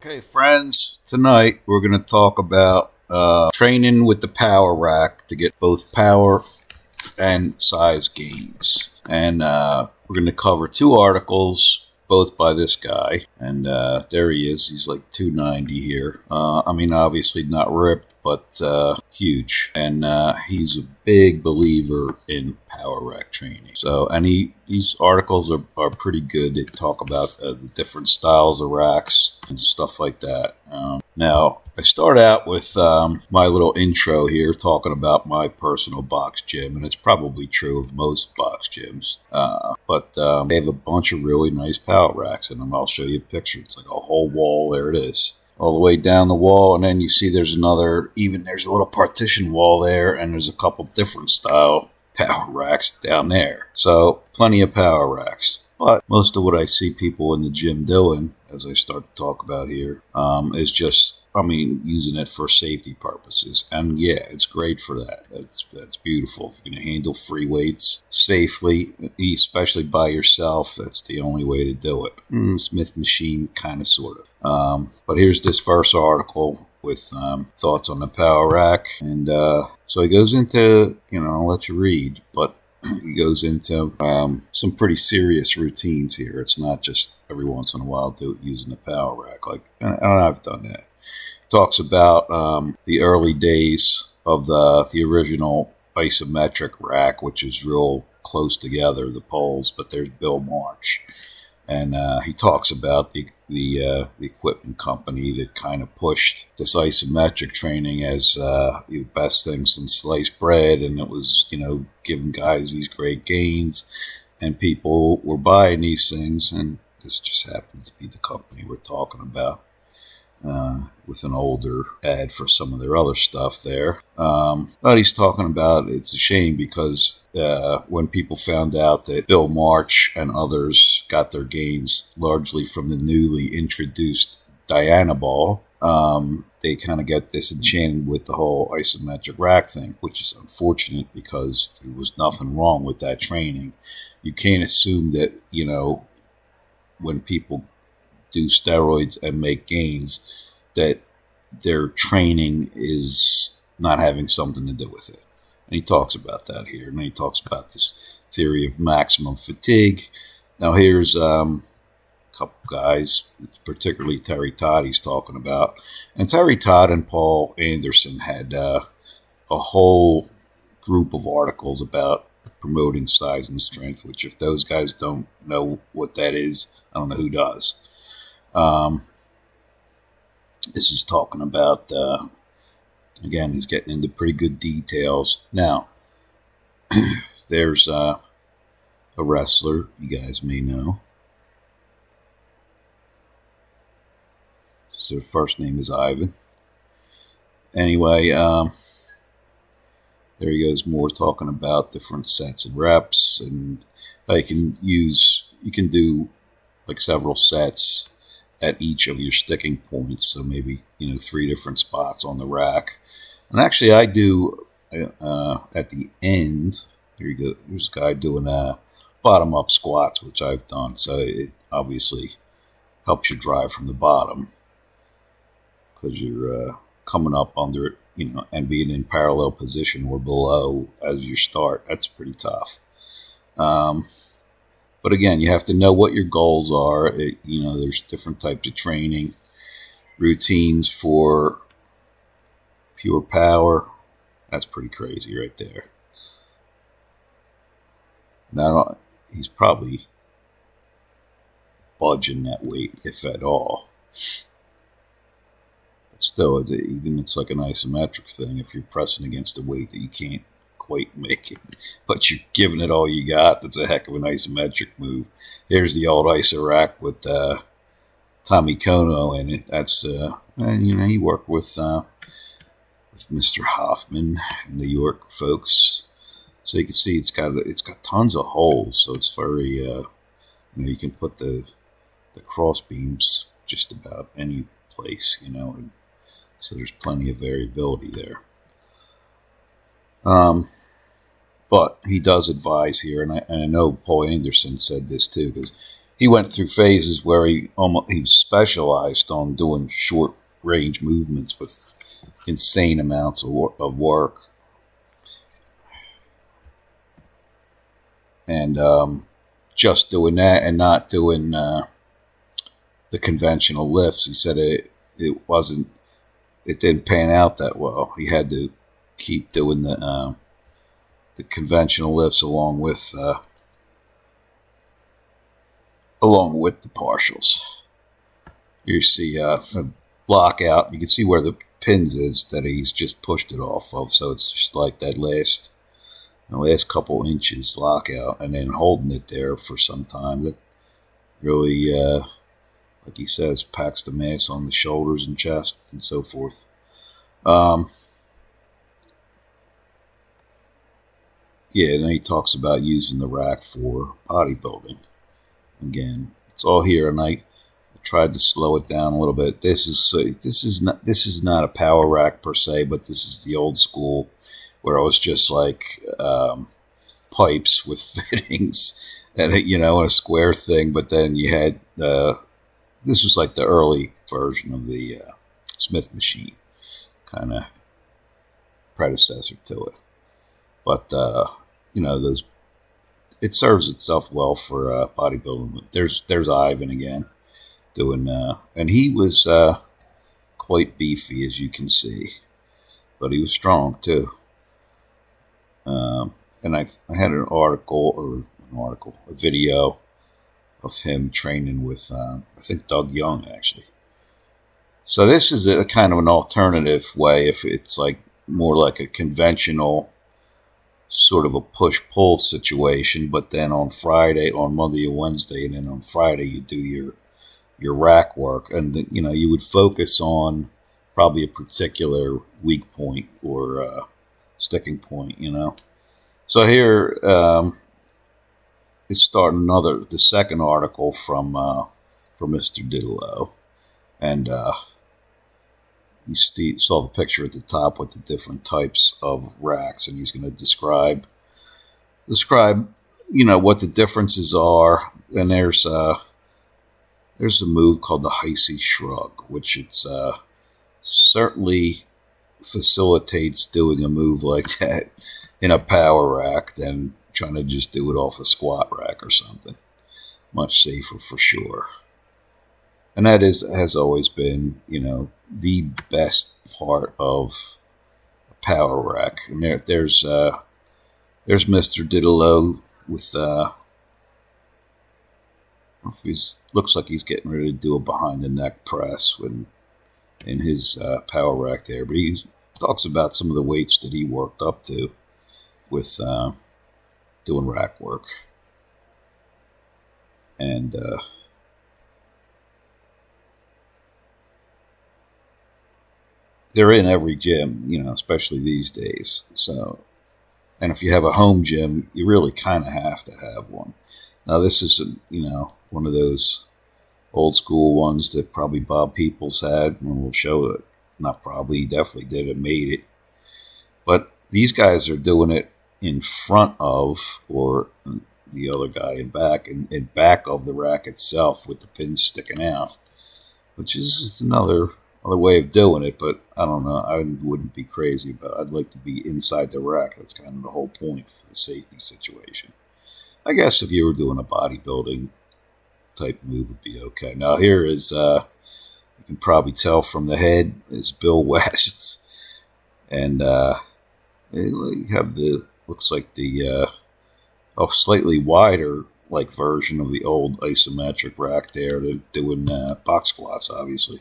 Okay, friends, tonight we're going to talk about training with the power rack to get both power and size gains. And we're going to cover two articles, both by this guy. And there he is. He's like 290 here. I mean, obviously not ripped, but huge. And he's a big believer in power rack training. So, and these articles are pretty good. They talk about the different styles of racks and stuff like that. Now, I start out with my little intro here talking about my personal box gym, and it's probably true of most box gyms. But they have a bunch of really nice power racks, and I'll show you a picture. It's like a whole wall. There it is. All the way down the wall, and then you see there's a little partition wall there, and there's a couple different style power racks down there. So plenty of power racks. But most of what I see people in the gym doing, as I start to talk about here, is just, using it for safety purposes. And yeah, it's great for that. That's beautiful. If you're going to handle free weights safely, especially by yourself, that's the only way to do it. Smith machine, kind of, sort of. But here's this first article with thoughts on the power rack. And so he goes into, I'll let you read, but he goes into some pretty serious routines here. It's not just every once in a while do it using the power rack. And I've done that. Talks about the early days of the original isometric rack, which is real close together, the poles. But there's Bill March, and he talks about the equipment company that kind of pushed this isometric training as the best thing since sliced bread, and it was giving guys these great gains, and people were buying these things, and this just happens to be the company we're talking about. With an older ad for some of their other stuff there. But he's talking about it's a shame because when people found out that Bill March and others got their gains largely from the newly introduced Diana ball, they kind of get disenchanted with the whole isometric rack thing, which is unfortunate because there was nothing wrong with that training. You can't assume that, when people do steroids and make gains, that their training is not having something to do with it. And he talks about that here. And he talks about this theory of maximum fatigue. Now here's a couple guys, particularly Terry Todd he's talking about. And Terry Todd and Paul Anderson had a whole group of articles about promoting size and strength, which if those guys don't know what that is, I don't know who does. This is talking about, again, he's getting into pretty good details. Now, there's a wrestler you guys may know. So first name is Ivan. Anyway, there he goes, more talking about different sets and reps, and you can do like several sets at each of your sticking points. So maybe, 3 different spots on the rack. And actually I do, at the end, here you go. There's a guy doing bottom up squats, which I've done. So it obviously helps you drive from the bottom because you're coming up under it, and being in parallel position or below as you start. That's pretty tough. But again, you have to know what your goals are. There's different types of training routines for pure power. That's pretty crazy right there. Now, he's probably budging that weight, if at all. But still, it's like an isometric thing. If you're pressing against a weight that you can't quite make it, but you're giving it all you got, that's a heck of an isometric move. Here's the old iso rack with Tommy Kono in it. That's he worked with Mr. Hoffman, New York folks. So you can see it's got tons of holes, so it's very you can put the cross beams just about any place, and so there's plenty of variability there. But he does advise here, and I know Paul Anderson said this too, because he went through phases where he specialized on doing short range movements with insane amounts of work. And just doing that and not doing the conventional lifts. He said it didn't pan out that well. He had to keep doing the conventional lifts along with the partials. You see a block out. You can see where the pins is that he's just pushed it off of. So it's just like that last couple inches lockout, and then holding it there for some time. That really, like he says, packs the mass on the shoulders and chest and so forth. Yeah, and then he talks about using the rack for bodybuilding. Again, it's all here, and I tried to slow it down a little bit. This is not a power rack per se, but this is the old school where it was just like pipes with fittings and a square thing. But then you had this was like the early version of the Smith machine, kind of predecessor to it. But those, it serves itself well for bodybuilding. There's Ivan again doing, and he was quite beefy, as you can see, but he was strong too. And I had a video of him training with, I think, Doug Young, actually. So this is a kind of an alternative way, if it's like more like a conventional sort of a push-pull situation, but then on Monday and Wednesday, and then on Friday you do your rack work, and you would focus on probably a particular weak point or sticking point, So here is starting the second article from Mr. Ditillo, and you saw the picture at the top with the different types of racks, and he's going to describe what the differences are. And there's a move called the Heisey Shrug, which it's certainly facilitates doing a move like that in a power rack than trying to just do it off a squat rack or something. Much safer for sure. And that has always been, the best part of a power rack. And there's Mr. Ditillo with looks like he's getting ready to do a behind the neck press in his power rack there. But he talks about some of the weights that he worked up to with doing rack work. And they're in every gym, especially these days. So, and if you have a home gym, you really kind of have to have one. Now, this is, one of those old school ones that probably Bob Peoples had, and we'll show it. Not probably, he definitely did it, made it. But these guys are doing it in front of, or the other guy in back of the rack itself with the pins sticking out, which is just another way of doing it. But I don't know, I wouldn't be crazy about it. I'd like to be inside the rack. That's kind of the whole point for the safety situation. I guess if you were doing a bodybuilding type move, would be okay. Now here is, you can probably tell from the head, is Bill West. And you have looks like the slightly wider like version of the old isometric rack there. They're doing box squats, obviously.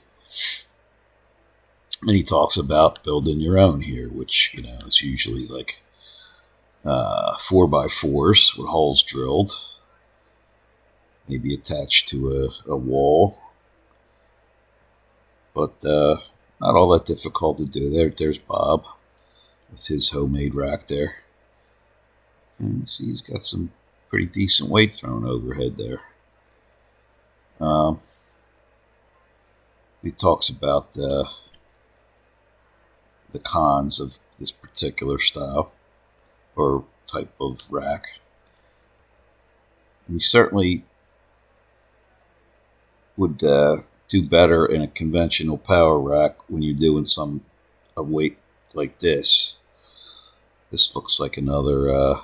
And he talks about building your own here, which, is usually like 4x4s with holes drilled, maybe attached to a wall. But not all that difficult to do. There's Bob with his homemade rack there. And you see he's got some pretty decent weight thrown overhead there. He talks about the cons of this particular style or type of rack. And he certainly would do better in a conventional power rack when you're doing a weight like this. This looks like another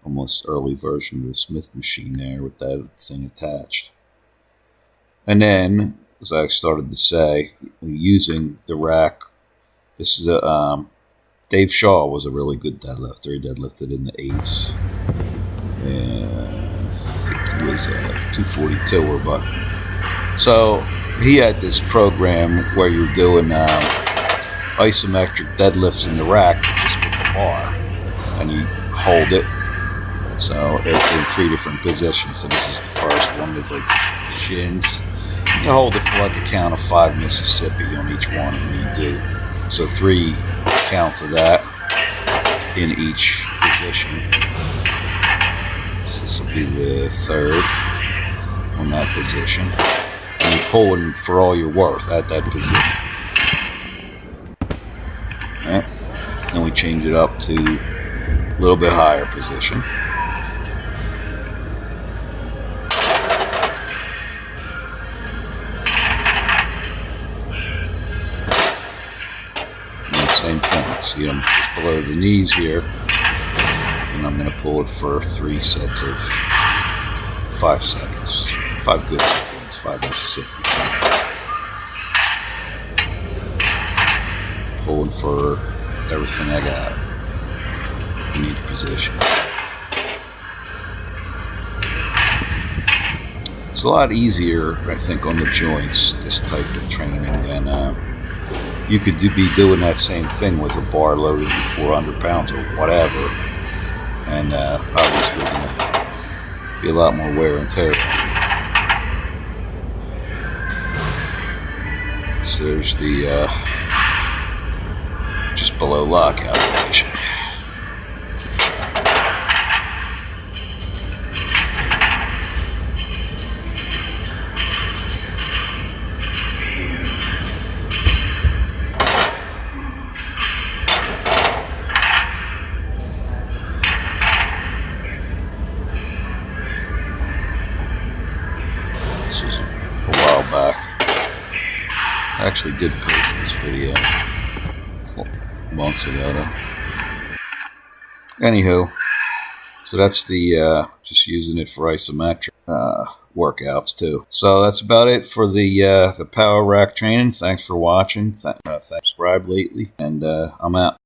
almost early version of the Smith machine there with that thing attached. And then, as I started to say, using the rack, this is a Dave Shaw was a really good deadlifter. He deadlifted in the 8s. And I think he was a 242er, but so he had this program where you're doing isometric deadlifts in the rack just with the bar, and you hold it. So in 3 different positions. So this is the first one. There's like shins. You hold it for like a count of 5 Mississippi on each one, and you do so 3 counts of that in each position. So this will be the 3rd on that position. And you're pulling for all you're worth at that position. Right. Then we change it up to a little bit higher position. Same thing. See, I'm just below the knees here, and I'm going to pull it for 3 sets of 5 seconds. 5 good seconds, 5 Mississippi. Pulling for everything I got in each position. It's a lot easier, I think, on the joints, this type of training, than you could be doing that same thing with a bar loaded with 400 pounds or whatever, and obviously going to be a lot more wear and tear. So there's the just below lockout position. This was a while back. I actually did post this video months ago though. Anywho, so that's the just using it for isometric workouts too. So that's about it for the power rack training. Thanks for watching. Subscribe lately, and I'm out.